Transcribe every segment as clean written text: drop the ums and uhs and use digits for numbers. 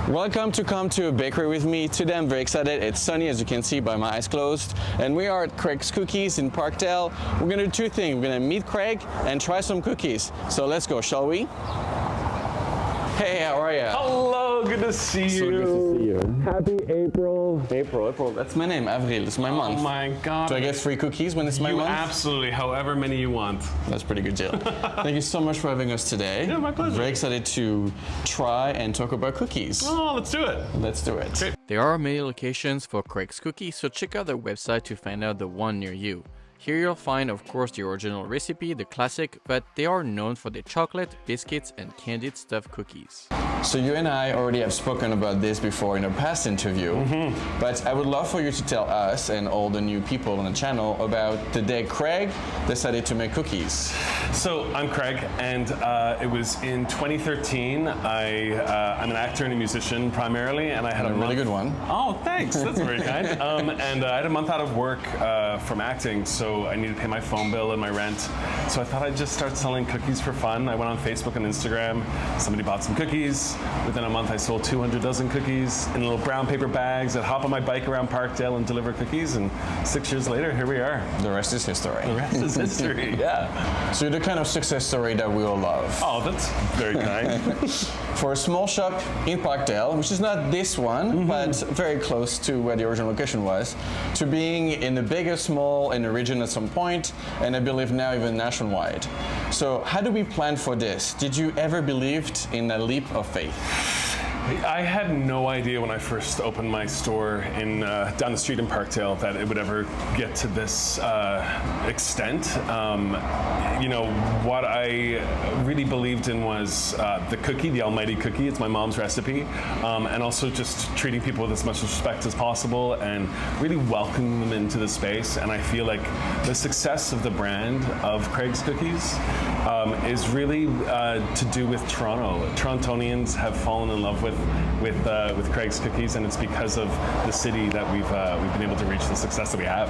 Welcome to Come to a Bakery with me. Today I'm very excited. It's sunny, as you can see by my eyes closed, and we are at Craig's Cookies in Parkdale. We're gonna do two things. We're gonna meet Craig and try some cookies. So let's go, shall we? Hey, how are you? Hello, good to see you. So good to see you. Happy April. April. That's my name, Avril. It's my month. Oh my God. Do I get free cookies when it's my month? Absolutely, however many you want. That's a pretty good deal. Thank you so much for having us today. Yeah, my pleasure. Very excited to try and talk about cookies. Oh, let's do it. Let's do it. Great. There are many locations for Craig's Cookies, so check out their website to find out the one near you. Here you'll find, of course, the original recipe, the classic, but they are known for their chocolate, biscuits, and candied stuffed cookies. So you and I already have spoken about this before in a past interview, but I would love for you to tell us and all the new people on the channel about the day Craig decided to make cookies. So I'm Craig, and it was in 2013. I'm an actor and a musician primarily, and I had a really good one. Oh, thanks. That's very kind. And I had a month out of work from acting, so I needed to pay my phone bill and my rent. So I thought I'd just start selling cookies for fun. I went on Facebook and Instagram. Somebody bought some cookies. Within a month, I sold 200 dozen cookies in little brown paper bags. I'd hop on my bike around Parkdale and deliver cookies. And 6 years later, here we are. The rest is history. The rest is history. Yeah. So you're the kind of success story that we all love. Oh, that's very kind. For a small shop in Parkdale, which is not this one, but very close to where the original location was, to being in the biggest mall in the region at some point, and I believe now even nationwide. So how do we plan for this? Did you ever believed in a leap of faith? I had no idea when I first opened my store in down the street in Parkdale that it would ever get to this extent. You know, what I really believed in was the cookie, the almighty cookie. It's my mom's recipe. And also just treating people with as much respect as possible and really welcoming them into the space. And I feel like the success of the brand of Craig's Cookies is really to do with Toronto. Torontonians have fallen in love with Craig's Cookies, and it's because of the city that we've been able to reach the success that we have.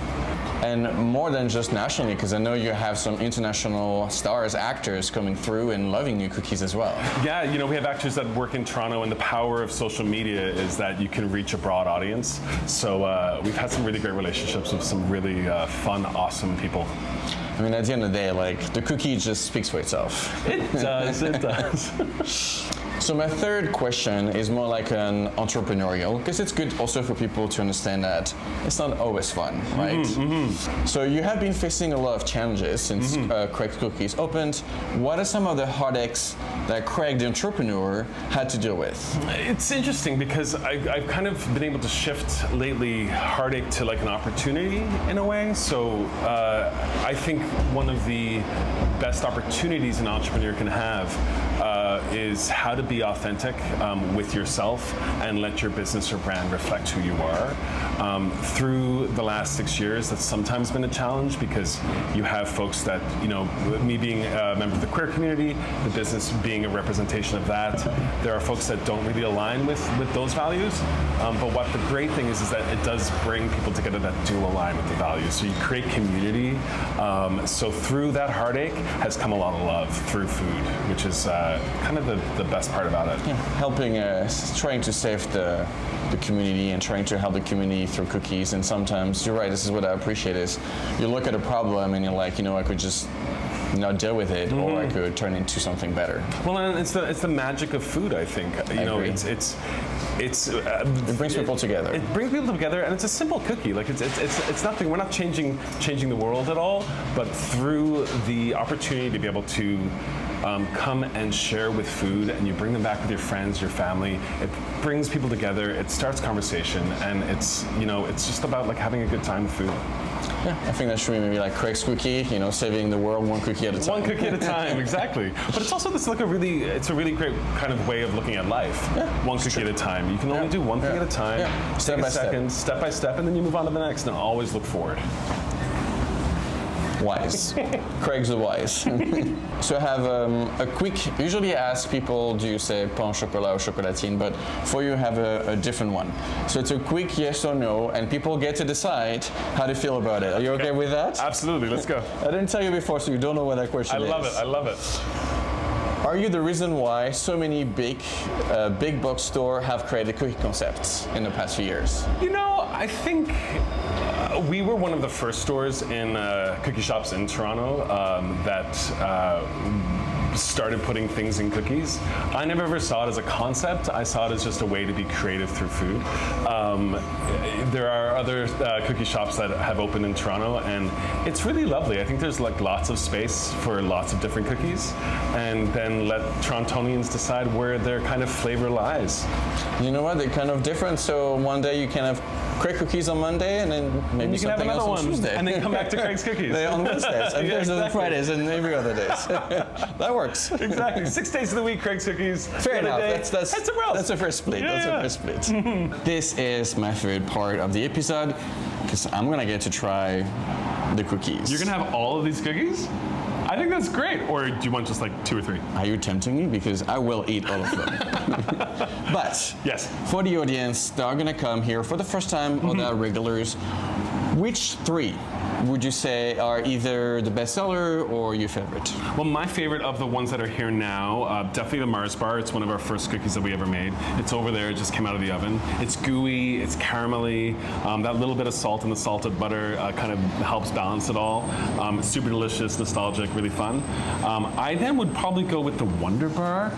And more than just nationally, because I know you have some international stars, actors coming through and loving your cookies as well. Yeah, you know, we have actors that work in Toronto, and the power of social media is that you can reach a broad audience. So we've had some really great relationships with some really fun, awesome people. I mean, at the end of the day, like, the cookie just speaks for itself. It does, it does. So my third question is more like an entrepreneurial, because it's good also for people to understand that it's not always fun, right? So you have been facing a lot of challenges since Craig's Cookies opened. What are some of the heartaches that Craig, the entrepreneur, had to deal with? It's interesting because I've kind of been able to shift lately heartache to like an opportunity in a way. So I think one of the best opportunities an entrepreneur can have is how to be authentic with yourself and let your business or brand reflect who you are. Through the last 6 years, that's sometimes been a challenge because you have folks that, you know, me being a member of the queer community, the business being a representation of that, there are folks that don't really align with those values. But what the great thing is that it does bring people together that do align with the values. So you create community. So through that heartache has come a lot of love through food, which is kind of the best part about it. Yeah, helping, trying to save the community and trying to help the community through cookies. And sometimes, you're right, this is what I appreciate is, you look at a problem and you're like, you know, I could just not deal with it, or I could turn into something better. Well, and it's the magic of food, I think. You know, agree. it brings people together. It brings people together, and it's a simple cookie. Like it's nothing. We're not changing the world at all, but through the opportunity to be able to come and share with food, and you bring them back with your friends, your family. It brings people together. It starts conversation, and it's just about like having a good time with food. Yeah, I think that should be maybe like Craig's Cookie, you know, saving the world one cookie at a time. One cookie at a time, exactly. But it's also it's a really great kind of way of looking at life. Yeah, one cookie at a time. You can only do one thing at a time. Yeah. Step by step, and then you move on to the next, and always look forward. Wise. Craig's the wise. So I have a quick, usually I ask people, do you say pain au chocolat or chocolatine, but for you I have a different one. So it's a quick yes or no, and people get to decide how they feel about it. Are you okay with that? Absolutely, let's go. I didn't tell you before, so you don't know what that question is. I love it. Are you the reason why so many big box stores have created cookie concepts in the past few years? You know, I think we were one of the first stores in cookie shops in Toronto that started putting things in cookies. I never ever saw it as a concept. I saw it as just a way to be creative through food. There are other cookie shops that have opened in Toronto, and it's really lovely. I think there's like lots of space for lots of different cookies, and then let Torontonians decide where their kind of flavor lies. You know what? They're kind of different. So one day you can have Craig cookies on Monday, and then maybe You can have something another else on one, Tuesday. and then come back to Craig's Cookies. They're on Wednesdays, and Yeah, Thursdays and exactly. Fridays, and every other days. That works. Exactly. 6 days of the week, Craig's Cookies. Fair The other enough. day, head somewhere else. That's a first split. Yeah, That's yeah. a first split. This is my favorite part of the episode because I'm gonna get to try the cookies. You're gonna have all of these cookies? I think that's great. Or do you want just like 2 or 3? Are you tempting me? Because I will eat all of them. But Yes. for the audience that are gonna come here for the first time or that are regulars, which 3 would you say are either the best seller or your favorite? Well, my favorite of the ones that are here now, definitely the Mars bar. It's one of our first cookies that we ever made. It's over there, it just came out of the oven. It's gooey, it's caramelly. That little bit of salt in the salted butter kind of helps balance it all. It's super delicious, nostalgic, really fun. I then would probably go with the Wonder Bar,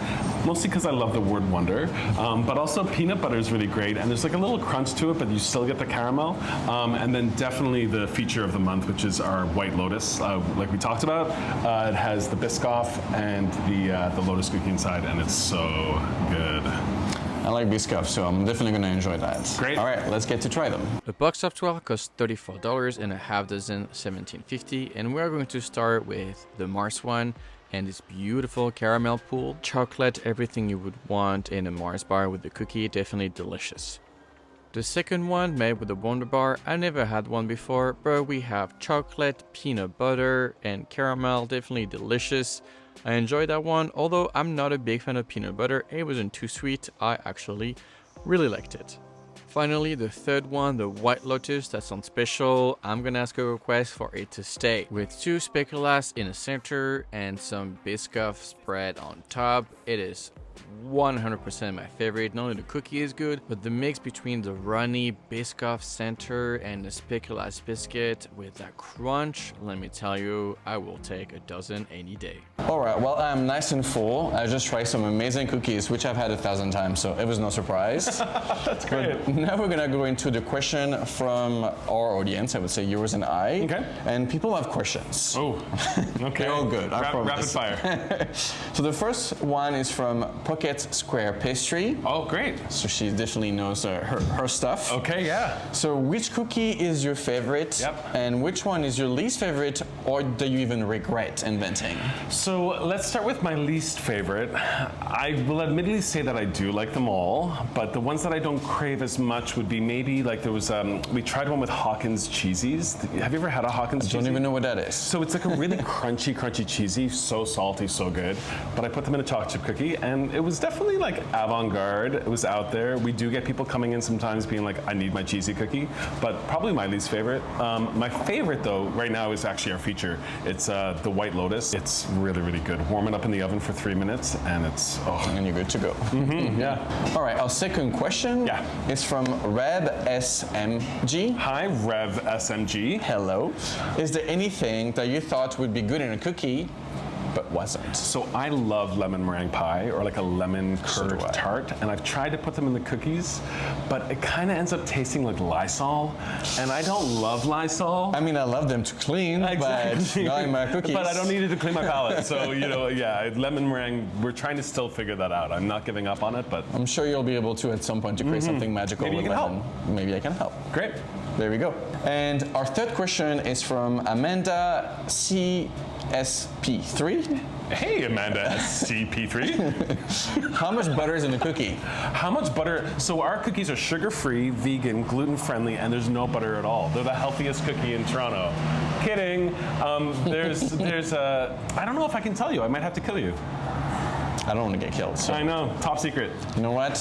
mostly because I love the word wonder. But also peanut butter is really great, and there's like a little crunch to it, but you still get the caramel. And then definitely the feature of the month, which is our White Lotus, like we talked about. It has the Biscoff and the Lotus cookie inside, and it's so good. I like Biscoff, so I'm definitely gonna enjoy that. Great. All right, let's get to try them. A box of 12 costs $34 and a half dozen $17.50, and we're going to start with the Mars one and this beautiful caramel pool, chocolate, everything you would want in a Mars bar with the cookie, definitely delicious. The second one made with the Wonder Bar, I never had one before, but we have chocolate, peanut butter, and caramel, definitely delicious. I enjoyed that one, although I'm not a big fan of peanut butter, it wasn't too sweet, I actually really liked it. Finally, the third one, the White Lotus, that's on special. I'm gonna ask a request for it to stay with 2 speculoos in the center and some Biscoff spread on top. It is 100% my favorite. Not only the cookie is good, but the mix between the runny Biscoff center and the speculoos biscuit with that crunch, let me tell you, I will take a dozen any day. All right, well, I'm nice and full. I just tried some amazing cookies, which I've had 1,000 times, so it was no surprise. That's great. But now we're gonna go into the question from our audience, I would say yours and I. Okay. And people have questions. Oh, okay. They're all good, I promise. Rapid fire. So the first one is from Pocket Square Pastry. Oh, great. So she definitely knows her stuff. Okay, yeah. So which cookie is your favorite? Yep. And which one is your least favorite, or do you even regret inventing? So let's start with my least favorite. I will admittedly say that I do like them all, but the ones that I don't crave as much would be maybe like there was, we tried one with Hawkins cheesies. Have you ever had a Hawkins cheesy? Don't even know what that is. So it's like a really crunchy cheesy, so salty, so good. But I put them in a chocolate chip cookie, and it was definitely like avant-garde. It was out there. We do get people coming in sometimes being like, I need my cheesy cookie, but probably my least favorite. My favorite though, right now is actually our feature. It's the White Lotus. It's really, really good. Warm it up in the oven for 3 minutes, and it's, And you're good to go. yeah. All right, our second question Yeah. is from Reb SMG. Hi, Rev SMG. Hello. Is there anything that you thought would be good in a cookie, but wasn't? So I love lemon meringue pie or like a lemon So curd do I. tart, and I've tried to put them in the cookies, but it kind of ends up tasting like Lysol, and I don't love Lysol. I mean, I love them to clean, but not in my cookies. But I don't need it to clean my palate. So, yeah, lemon meringue, we're trying to still figure that out. I'm not giving up on it, but I'm sure you'll be able to at some point to create something magical Maybe you with can lemon. Maybe I can help. great. There we go. And our third question is from Amanda CSP3. Hey, Amanda SCP3. How much butter is in the cookie? How much butter? So our cookies are sugar-free, vegan, gluten-friendly, and there's no butter at all. They're the healthiest cookie in Toronto. Kidding. There's I don't know if I can tell you. I might have to kill you. I don't want to get killed. So I know, top secret. you know what?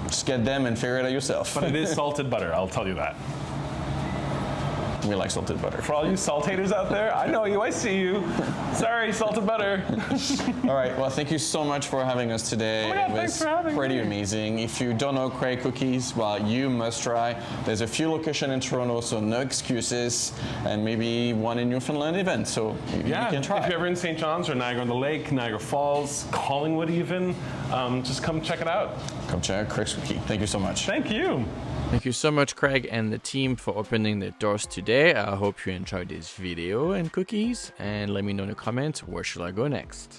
Just get them and figure it out yourself. But it is salted butter, I'll tell you that. We like salted butter. For all you salt haters out there, I know you, I see you. Sorry, salted butter. All right, well, thank you so much for having us today. Oh my God, it thanks was for having pretty me. amazing. If you don't know Craig Cookies, well, you must try. There's a few locations in Toronto, so no excuses, and maybe one in Newfoundland event, so you can try. If you're ever in St. John's or Niagara-on-the-Lake, Niagara Falls, Collingwood even, just come check it out. Come check out Craig's Cookie. Thank you so much. Thank you. Thank you so much, Craig and the team, for opening the doors today. I hope you enjoyed this video and cookies, and let me know in the comments where should I go next.